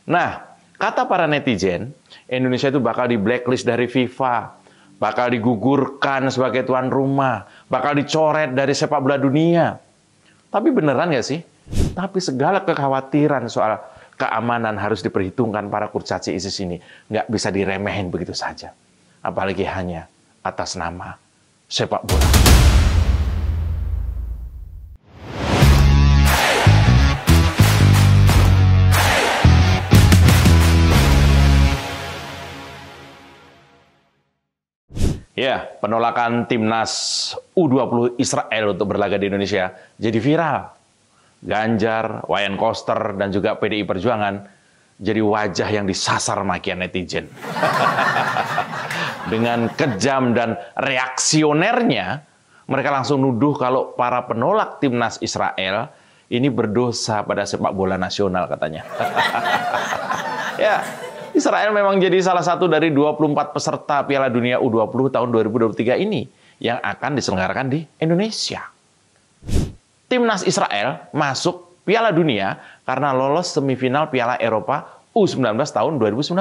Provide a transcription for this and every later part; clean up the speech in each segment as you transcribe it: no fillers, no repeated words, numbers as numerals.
Nah, kata para netizen, Indonesia itu bakal di blacklist dari FIFA, bakal digugurkan sebagai tuan rumah, bakal dicoret dari sepak bola dunia. Tapi beneran nggak sih? Tapi segala kekhawatiran soal keamanan harus diperhitungkan para kurcaci ISIS ini. Nggak bisa diremehin begitu saja. Apalagi hanya atas nama sepak bola. Ya, penolakan timnas U20 Israel untuk berlaga di Indonesia jadi viral. Ganjar, Wayan Koster, dan juga PDI Perjuangan jadi wajah yang disasar makian netizen. Dengan kejam dan reaksionernya, mereka langsung nuduh kalau para penolak timnas Israel ini berdosa pada sepak bola nasional katanya. Ya, Israel memang jadi salah satu dari 24 peserta Piala Dunia U20 tahun 2023 ini yang akan diselenggarakan di Indonesia. Timnas Israel masuk Piala Dunia karena lolos semifinal Piala Eropa U19 tahun 2019.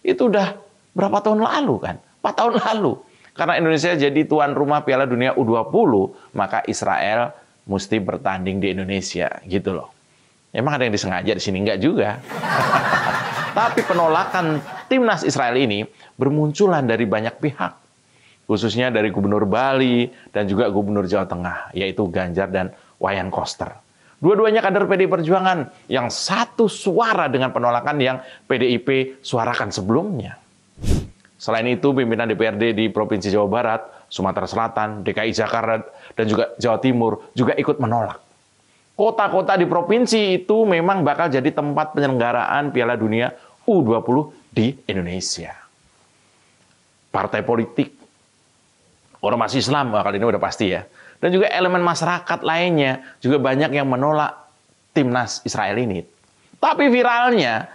Itu udah berapa tahun lalu kan? 4 tahun lalu. Karena Indonesia jadi tuan rumah Piala Dunia U20, maka Israel mesti bertanding di Indonesia, gitu loh. Emang ada yang disengaja di sini? Enggak juga. Tapi penolakan timnas Israel ini bermunculan dari banyak pihak. Khususnya dari Gubernur Bali dan juga Gubernur Jawa Tengah, yaitu Ganjar dan Wayan Koster. Dua-duanya kader PDI Perjuangan yang satu suara dengan penolakan yang PDIP suarakan sebelumnya. Selain itu, pimpinan DPRD di Provinsi Jawa Barat, Sumatera Selatan, DKI Jakarta, dan juga Jawa Timur juga ikut menolak. Kota-kota di provinsi itu memang bakal jadi tempat penyelenggaraan Piala Dunia U20 di Indonesia. Partai politik, ormas Islam, kali ini udah pasti ya. Dan juga elemen masyarakat lainnya juga banyak yang menolak timnas Israel ini. Tapi viralnya,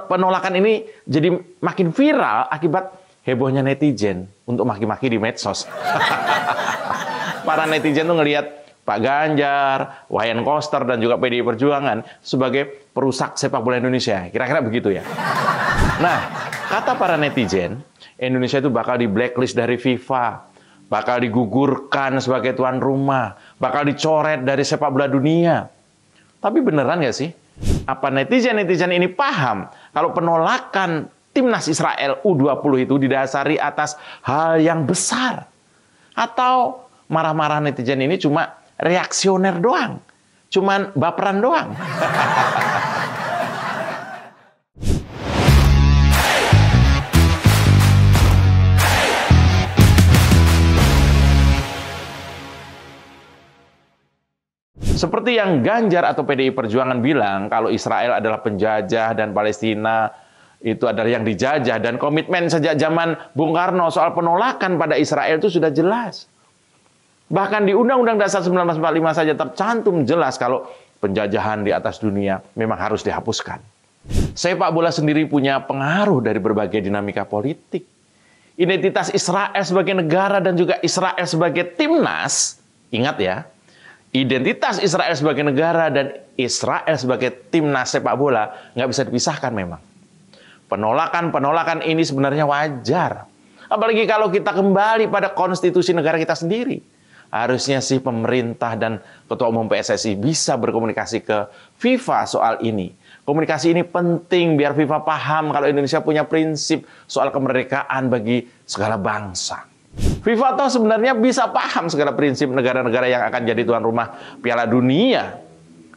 penolakan ini jadi makin viral akibat hebohnya netizen untuk maki-maki di medsos. Para netizen tuh ngelihat Pak Ganjar, Wayan Koster, dan juga PDI Perjuangan sebagai perusak sepak bola Indonesia. Kira-kira begitu ya. Nah, kata para netizen, Indonesia itu bakal di blacklist dari FIFA, bakal digugurkan sebagai tuan rumah, bakal dicoret dari sepak bola dunia. Tapi beneran nggak sih? Apa netizen-netizen ini paham kalau penolakan timnas Israel U20 itu didasari atas hal yang besar? Atau marah-marah netizen ini cuma reaksioner doang, cuman baperan doang. Seperti yang Ganjar atau PDI Perjuangan bilang, kalau Israel adalah penjajah dan Palestina itu adalah yang dijajah, dan komitmen sejak zaman Bung Karno soal penolakan pada Israel itu sudah jelas. Bahkan di Undang-Undang Dasar 1945 saja tercantum jelas kalau penjajahan di atas dunia memang harus dihapuskan. Sepak bola sendiri punya pengaruh dari berbagai dinamika politik. Identitas Israel sebagai negara dan juga Israel sebagai timnas, ingat ya, identitas Israel sebagai negara dan Israel sebagai timnas sepak bola nggak bisa dipisahkan memang. Penolakan ini sebenarnya wajar. Apalagi kalau kita kembali pada konstitusi negara kita sendiri. Harusnya sih pemerintah dan Ketua Umum PSSI bisa berkomunikasi ke FIFA soal ini. Komunikasi ini penting biar FIFA paham kalau Indonesia punya prinsip soal kemerdekaan bagi segala bangsa. FIFA toh sebenarnya bisa paham segala prinsip negara-negara yang akan jadi tuan rumah Piala Dunia.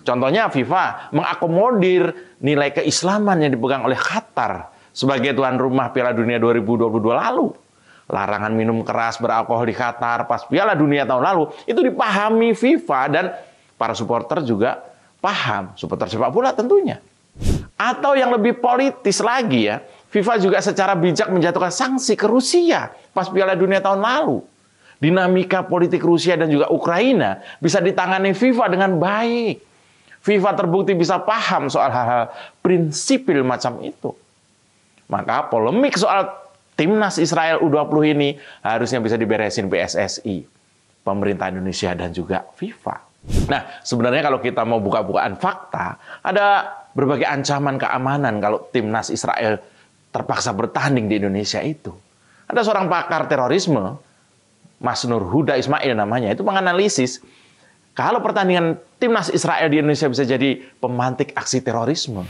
Contohnya FIFA mengakomodir nilai keislaman yang dipegang oleh Qatar sebagai tuan rumah Piala Dunia 2022 lalu. Larangan minum keras beralkohol di Qatar pas Piala Dunia tahun lalu itu dipahami FIFA dan para supporter juga paham, supporter sepak bola tentunya. Atau yang lebih politis lagi ya, FIFA juga secara bijak menjatuhkan sanksi ke Rusia pas Piala Dunia tahun lalu. Dinamika politik Rusia dan juga Ukraina bisa ditangani FIFA dengan baik. FIFA terbukti bisa paham soal hal-hal prinsipil macam itu. Maka polemik soal timnas Israel U20 ini harusnya bisa diberesin PSSI, pemerintah Indonesia, dan juga FIFA. Nah, sebenarnya kalau kita mau buka-bukaan fakta, ada berbagai ancaman keamanan kalau timnas Israel terpaksa bertanding di Indonesia itu. Ada seorang pakar terorisme, Mas Nur Huda Ismail namanya, itu menganalisis kalau pertandingan timnas Israel di Indonesia bisa jadi pemantik aksi terorisme.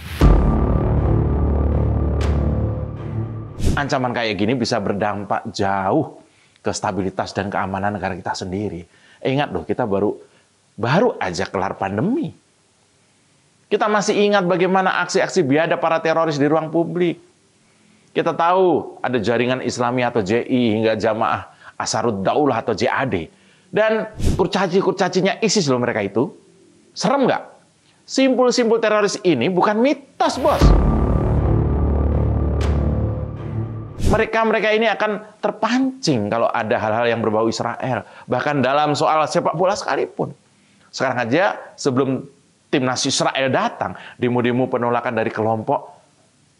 Ancaman kayak gini bisa berdampak jauh ke stabilitas dan keamanan negara kita sendiri. Ingat loh, kita baru aja kelar pandemi. Kita masih ingat bagaimana aksi-aksi biadab para teroris di ruang publik. Kita tahu ada jaringan Islami atau JI hingga Jamaah Ansarud Daulah atau JAD. Dan kurcaci-kurcacinya ISIS loh mereka itu. Serem nggak? Simpul-simpul teroris ini bukan mitos, bos. Mereka ini akan terpancing kalau ada hal-hal yang berbau Israel. Bahkan dalam soal sepak bola sekalipun. Sekarang aja sebelum timnas Israel datang, demo-demo penolakan dari kelompok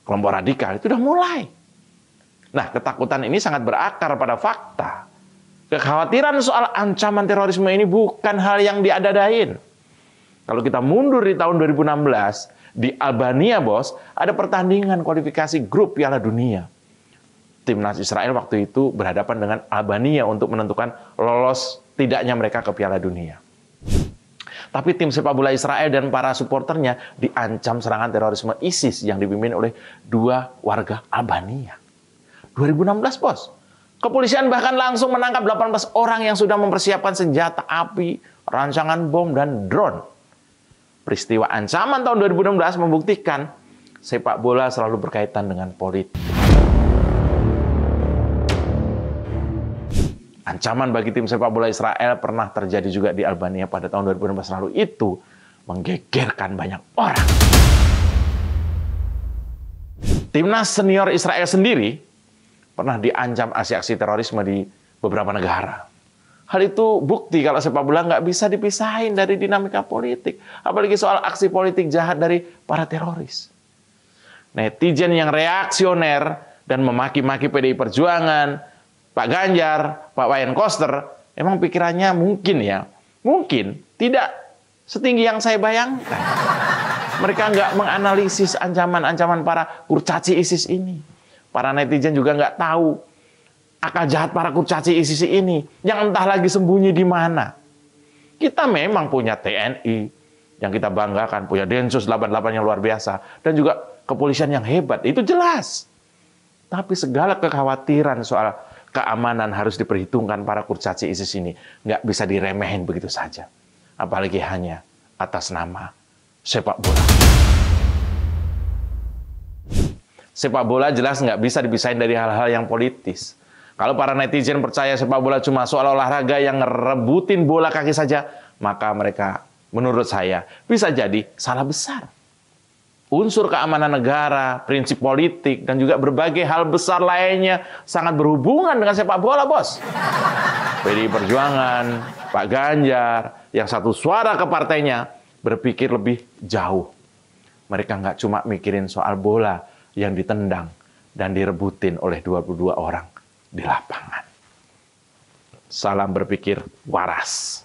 radikal itu udah mulai. Nah, ketakutan ini sangat berakar pada fakta. Kekhawatiran soal ancaman terorisme ini bukan hal yang diada-adain. Kalau kita mundur di tahun 2016, di Albania, bos, ada pertandingan kualifikasi grup Piala Dunia. Timnas Israel waktu itu berhadapan dengan Albania untuk menentukan lolos tidaknya mereka ke Piala Dunia. Tapi tim sepak bola Israel dan para supporternya diancam serangan terorisme ISIS yang dipimpin oleh 2 warga Albania. 2016, bos. Kepolisian bahkan langsung menangkap 18 orang yang sudah mempersiapkan senjata api, rancangan bom, dan drone. Peristiwa ancaman tahun 2016 membuktikan sepak bola selalu berkaitan dengan politik. Ancaman bagi tim sepak bola Israel pernah terjadi juga di Albania pada tahun 2016 lalu. Itu menggegerkan banyak orang. Timnas senior Israel sendiri pernah diancam aksi-aksi terorisme di beberapa negara. Hal itu bukti kalau sepak bola nggak bisa dipisahin dari dinamika politik. Apalagi soal aksi politik jahat dari para teroris. Netizen yang reaksioner dan memaki-maki PDI Perjuangan, Pak Ganjar, Pak Wayan Koster, emang pikirannya mungkin tidak setinggi yang saya bayangkan. Mereka nggak menganalisis ancaman-ancaman para kurcaci ISIS ini. Para netizen juga nggak tahu akal jahat para kurcaci ISIS ini, yang entah lagi sembunyi di mana. Kita memang punya TNI yang kita banggakan, punya Densus 88 yang luar biasa, dan juga kepolisian yang hebat, itu jelas. Tapi segala kekhawatiran soal keamanan harus diperhitungkan para kurcaci ISIS ini. Nggak bisa diremehin begitu saja. Apalagi hanya atas nama sepak bola. Sepak bola jelas nggak bisa dipisahin dari hal-hal yang politis. Kalau para netizen percaya sepak bola cuma soal olahraga yang ngerebutin bola kaki saja, maka mereka, menurut saya, bisa jadi salah besar. Unsur keamanan negara, prinsip politik, dan juga berbagai hal besar lainnya sangat berhubungan dengan sepak bola, bos. PDI Perjuangan, Pak Ganjar, yang satu suara ke partainya, berpikir lebih jauh. Mereka nggak cuma mikirin soal bola yang ditendang dan direbutin oleh 22 orang di lapangan. Salam berpikir waras.